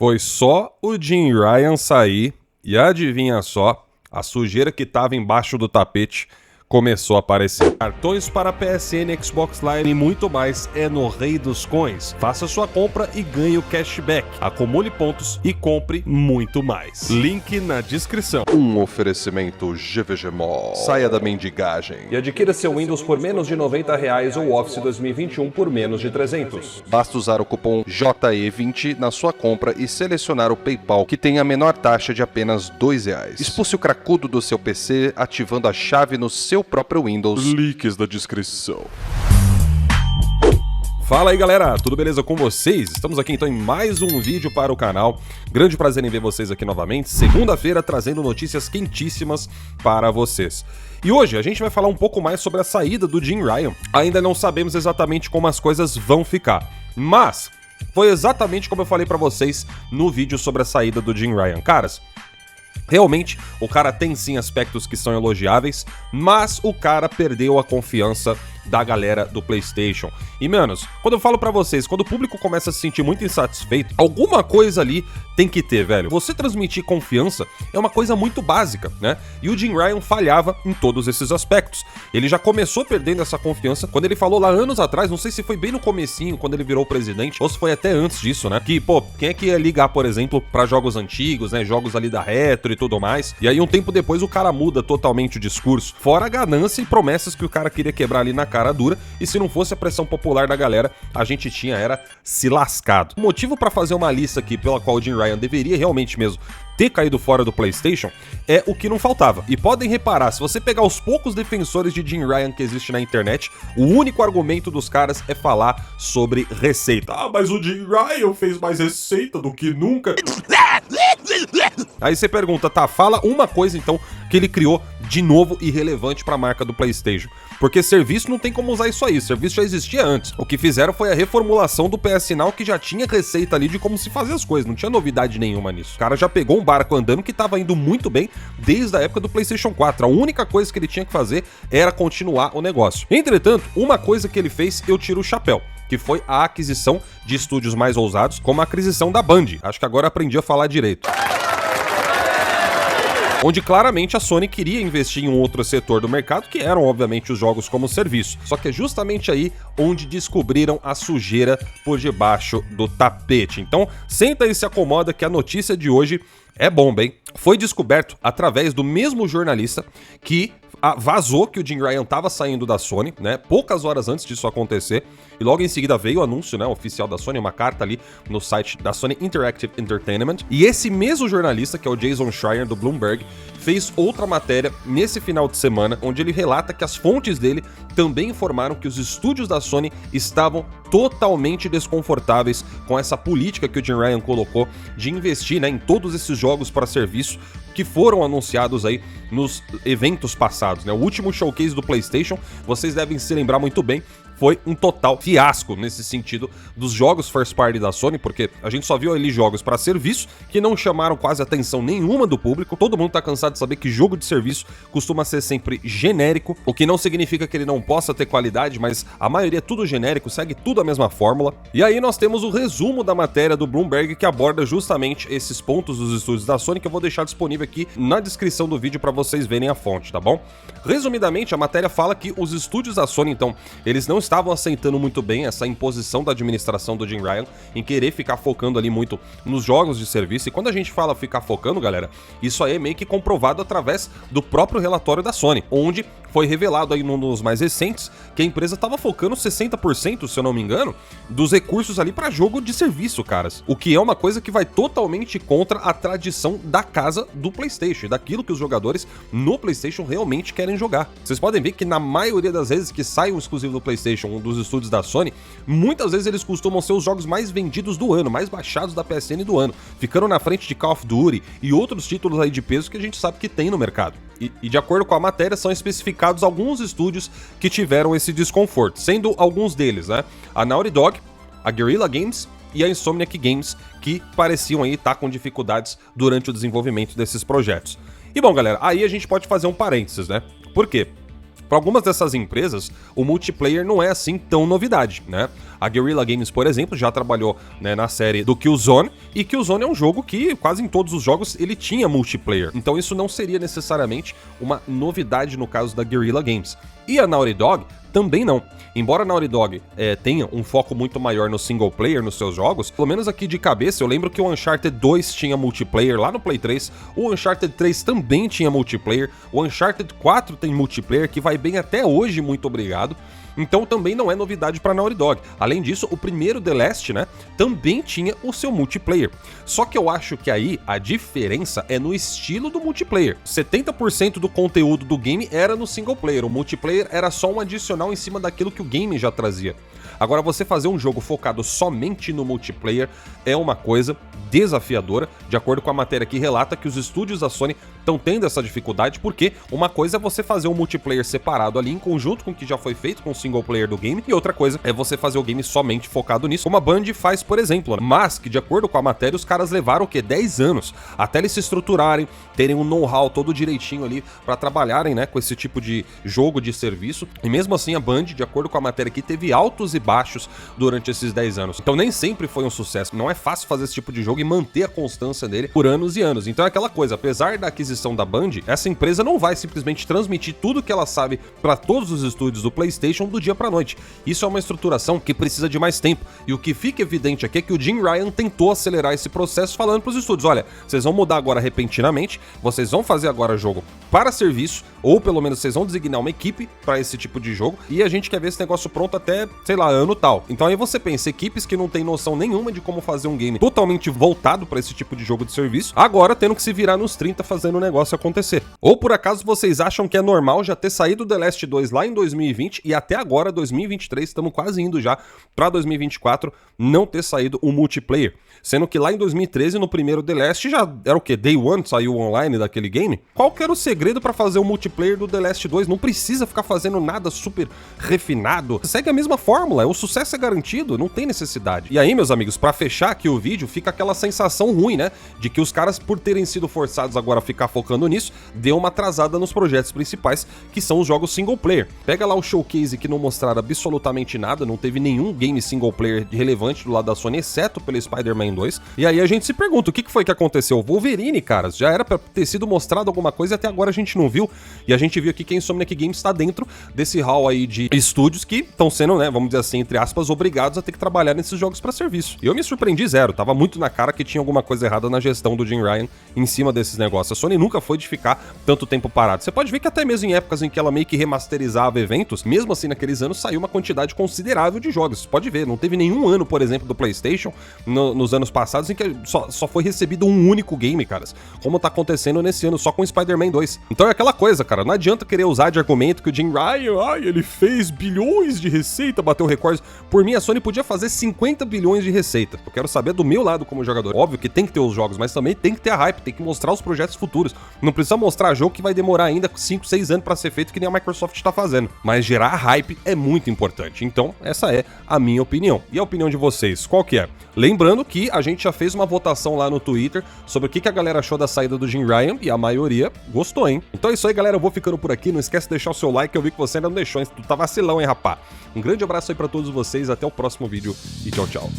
Foi só o Jim Ryan sair e adivinha só, a sujeira que tava embaixo do tapete começou a aparecer. Cartões para PSN, Xbox Live e muito mais é no Rei dos Coins. Faça sua compra e ganhe o cashback. Acumule pontos e compre muito mais. Link na descrição. Um oferecimento GVG Mall. Saia da mendigagem E adquira seu Windows por menos de R$90 ou Office 2021 por menos de 300. Basta usar o cupom JE20 na sua compra e selecionar o PayPal, que tem a menor taxa de apenas R$2. Expulse o cracudo do seu PC ativando a chave no seu próprio Windows. Links na descrição. Fala aí galera, tudo beleza com vocês? Estamos aqui então em mais um vídeo para o canal. Grande prazer em ver vocês aqui novamente, segunda-feira trazendo notícias quentíssimas para vocês. E hoje a gente vai falar um pouco mais sobre a saída do Jim Ryan. Ainda não sabemos exatamente como as coisas vão ficar, mas foi exatamente como eu falei para vocês no vídeo sobre a saída do Jim Ryan. Caras, realmente, o cara tem sim aspectos que são elogiáveis, mas o cara perdeu a confiança da galera do PlayStation. E, manos, quando eu falo pra vocês, quando o público começa a se sentir muito insatisfeito, alguma coisa ali tem que ter, velho. Você transmitir confiança é uma coisa muito básica, né? E o Jim Ryan falhava em todos esses aspectos. Ele já começou perdendo essa confiança quando ele falou lá anos atrás, não sei se foi bem no comecinho, quando ele virou presidente, ou se foi até antes disso, né? Que, pô, quem é que ia ligar, por exemplo, pra jogos antigos, né? Jogos ali da Retro e tudo mais. E aí, um tempo depois, o cara muda totalmente o discurso. Fora a ganância e promessas que o cara queria quebrar ali na cara dura, e se não fosse a pressão popular da galera, a gente tinha era se lascado. O motivo pra fazer uma lista aqui pela qual o Jim Ryan deveria realmente mesmo ter caído fora do PlayStation é o que não faltava. E podem reparar, se você pegar os poucos defensores de Jim Ryan que existe na internet, o único argumento dos caras é falar sobre receita. Ah, mas o Jim Ryan fez mais receita do que nunca. Aí você pergunta, tá, fala uma coisa então que ele criou de novo e relevante para a marca do PlayStation. Porque serviço não tem como usar isso aí, serviço já existia antes. O que fizeram foi a reformulação do PS Now, que já tinha receita ali de como se fazer as coisas, não tinha novidade nenhuma nisso. O cara já pegou um barco andando que tava indo muito bem desde a época do PlayStation 4. A única coisa que ele tinha que fazer era continuar o negócio. Entretanto, uma coisa que ele fez, eu tiro o chapéu, que foi a aquisição de estúdios mais ousados, como a aquisição da Band. Acho que agora aprendi a falar direito. Onde claramente a Sony queria investir em um outro setor do mercado, que eram obviamente os jogos como serviço. Só que é justamente aí onde descobriram a sujeira por debaixo do tapete. Então, senta e se acomoda que a notícia de hoje é bomba, hein? Foi descoberto através do mesmo jornalista que vazou que o Jim Ryan tava saindo da Sony, né? Poucas horas antes disso acontecer. E logo em seguida veio o anúncio, né, oficial da Sony, uma carta ali no site da Sony Interactive Entertainment. E esse mesmo jornalista, que é o Jason Schreier, do Bloomberg, fez outra matéria nesse final de semana, onde ele relata que as fontes dele também informaram que os estúdios da Sony estavam totalmente desconfortáveis com essa política que o Jim Ryan colocou de investir, né, em todos esses jogos para serviço que foram anunciados aí nos eventos passados, né? O último showcase do PlayStation, vocês devem se lembrar muito bem, foi um total fiasco nesse sentido dos jogos first party da Sony, porque a gente só viu ali jogos para serviço que não chamaram quase atenção nenhuma do público. Todo mundo tá cansado de saber que jogo de serviço costuma ser sempre genérico, o que não significa que ele não possa ter qualidade, mas a maioria é tudo genérico, segue tudo a mesma fórmula. E aí nós temos o resumo da matéria do Bloomberg que aborda justamente esses pontos dos estúdios da Sony, que eu vou deixar disponível aqui na descrição do vídeo para vocês verem a fonte, tá bom? Resumidamente, a matéria fala que os estúdios da Sony, então, eles não estavam aceitando muito bem essa imposição da administração do Jim Ryan em querer ficar focando ali muito nos jogos de serviço. E quando a gente fala ficar focando, galera, isso aí é meio que comprovado através do próprio relatório da Sony, onde foi revelado aí num dos mais recentes que a empresa estava focando 60%, se eu não me engano, dos recursos ali para jogo de serviço, caras. O que é uma coisa que vai totalmente contra a tradição da casa do PlayStation, daquilo que os jogadores no PlayStation realmente querem jogar. Vocês podem ver que na maioria das vezes que sai um exclusivo do PlayStation, um dos estúdios da Sony, muitas vezes eles costumam ser os jogos mais vendidos do ano, mais baixados da PSN do ano, ficando na frente de Call of Duty e outros títulos aí de peso que a gente sabe que tem no mercado. E de acordo com a matéria, são especificados alguns estúdios que tiveram esse desconforto, sendo alguns deles, né? A Naughty Dog, a Guerrilla Games e a Insomniac Games, que pareciam aí estar com dificuldades durante o desenvolvimento desses projetos. E bom, galera, aí a gente pode fazer um parênteses, né? Por quê? Para algumas dessas empresas, o multiplayer não é assim tão novidade, né? A Guerrilla Games, por exemplo, já trabalhou, né, na série do Killzone, e Killzone é um jogo que quase em todos os jogos ele tinha multiplayer. Então isso não seria necessariamente uma novidade no caso da Guerrilla Games. E a Naughty Dog também não. Embora a Naughty Dog tenha um foco muito maior no single player nos seus jogos, pelo menos aqui de cabeça eu lembro que o Uncharted 2 tinha multiplayer lá no Play 3, o Uncharted 3 também tinha multiplayer, o Uncharted 4 tem multiplayer que vai bem até hoje, muito obrigado. Então também não é novidade para Naughty Dog. Além disso, o primeiro The Last, né, também tinha o seu multiplayer. Só que eu acho que aí a diferença é no estilo do multiplayer. 70% do conteúdo do game era no single player, o multiplayer era só um adicional em cima daquilo que o game já trazia. Agora, você fazer um jogo focado somente no multiplayer é uma coisa desafiadora, de acordo com a matéria que relata que os estúdios da Sony estão tendo essa dificuldade, porque uma coisa é você fazer um multiplayer separado ali, em conjunto com o que já foi feito com o single player do game, e outra coisa é você fazer o game somente focado nisso, como a Band faz, por exemplo, mas que, de acordo com a matéria, os caras levaram o quê? 10 anos, até eles se estruturarem, terem um know-how todo direitinho ali, pra trabalharem, né, com esse tipo de jogo, de serviço, e mesmo assim a Band, de acordo com a matéria aqui, teve altos e baixos durante esses 10 anos. Então nem sempre foi um sucesso, não é fácil fazer esse tipo de jogo e manter a constância dele por anos e anos. Então é aquela coisa, apesar da aquisição da Band, essa empresa não vai simplesmente transmitir tudo que ela sabe para todos os estúdios do PlayStation do dia pra noite. Isso é uma estruturação que precisa de mais tempo. E o que fica evidente aqui é que o Jim Ryan tentou acelerar esse processo falando pros estúdios, olha, vocês vão mudar agora repentinamente, vocês vão fazer agora jogo para serviço, ou pelo menos vocês vão designar uma equipe para esse tipo de jogo, e a gente quer ver esse negócio pronto até, sei lá, ano tal. Então aí você pensa, equipes que não tem noção nenhuma de como fazer um game totalmente voltado para esse tipo de jogo de serviço, agora tendo que se virar nos 30 fazendo o negócio acontecer. Ou por acaso vocês acham que é normal já ter saído The Last 2 lá em 2020 e até agora, 2023, estamos quase indo já para 2024, não ter saído o multiplayer? Sendo que lá em 2013, no primeiro The Last, já era o quê? Day One saiu online daquele game? Qual que era o segredo para fazer o multiplayer do The Last 2? Não precisa ficar fazendo nada super refinado. Segue a mesma fórmula, o sucesso é garantido, não tem necessidade. E aí, meus amigos, para fechar aqui o vídeo, fica aquela sensação ruim, né? De que os caras, por terem sido forçados agora a ficar focando nisso, deu uma atrasada nos projetos principais, que são os jogos single player. Pega lá o showcase que não mostraram absolutamente nada, não teve nenhum game single player relevante do lado da Sony, exceto pelo Spider-Man 2. E aí a gente se pergunta, o que foi que aconteceu? O Wolverine, caras, já era pra ter sido mostrado alguma coisa e até agora a gente não viu. E a gente viu aqui que a Insomniac Games está dentro desse hall aí de estúdios que estão sendo, né, vamos dizer assim, entre aspas, obrigados a ter que trabalhar nesses jogos pra serviço. E eu me surpreendi zero, tava muito na cara que tinha alguma coisa errada na gestão do Jim Ryan em cima desses negócios. A Sony nunca foi de ficar tanto tempo parado. Você pode ver que até mesmo em épocas em que ela meio que remasterizava eventos, mesmo assim naqueles anos saiu uma quantidade considerável de jogos. Você pode ver, não teve nenhum ano, por exemplo, do PlayStation, nos anos passados, em que só foi recebido um único game, caras. Como tá acontecendo nesse ano só com Spider-Man 2. Então é aquela coisa, cara, não adianta querer usar de argumento que o Jim Ryan, ele fez bilhões de receita, bateu recordes. Por mim, a Sony podia fazer 50 bilhões de receita. Eu quero saber do meu lado como jogador. Óbvio que tem que ter os jogos, mas também tem que ter a hype, tem que mostrar os projetos futuros. Não precisa mostrar jogo que vai demorar ainda 5, 6 anos pra ser feito, que nem a Microsoft tá fazendo. Mas gerar hype é muito importante. Então, essa é a minha opinião. E a opinião de vocês, qual que é? Lembrando que a gente já fez uma votação lá no Twitter sobre o que a galera achou da saída do Jim Ryan, e a maioria gostou, hein? Então é isso aí, galera, eu vou ficando por aqui, não esquece de deixar o seu like, eu vi que você ainda não deixou, hein? Tu tá vacilão, hein, rapá? Um grande abraço aí pra todos vocês, até o próximo vídeo e tchau, tchau.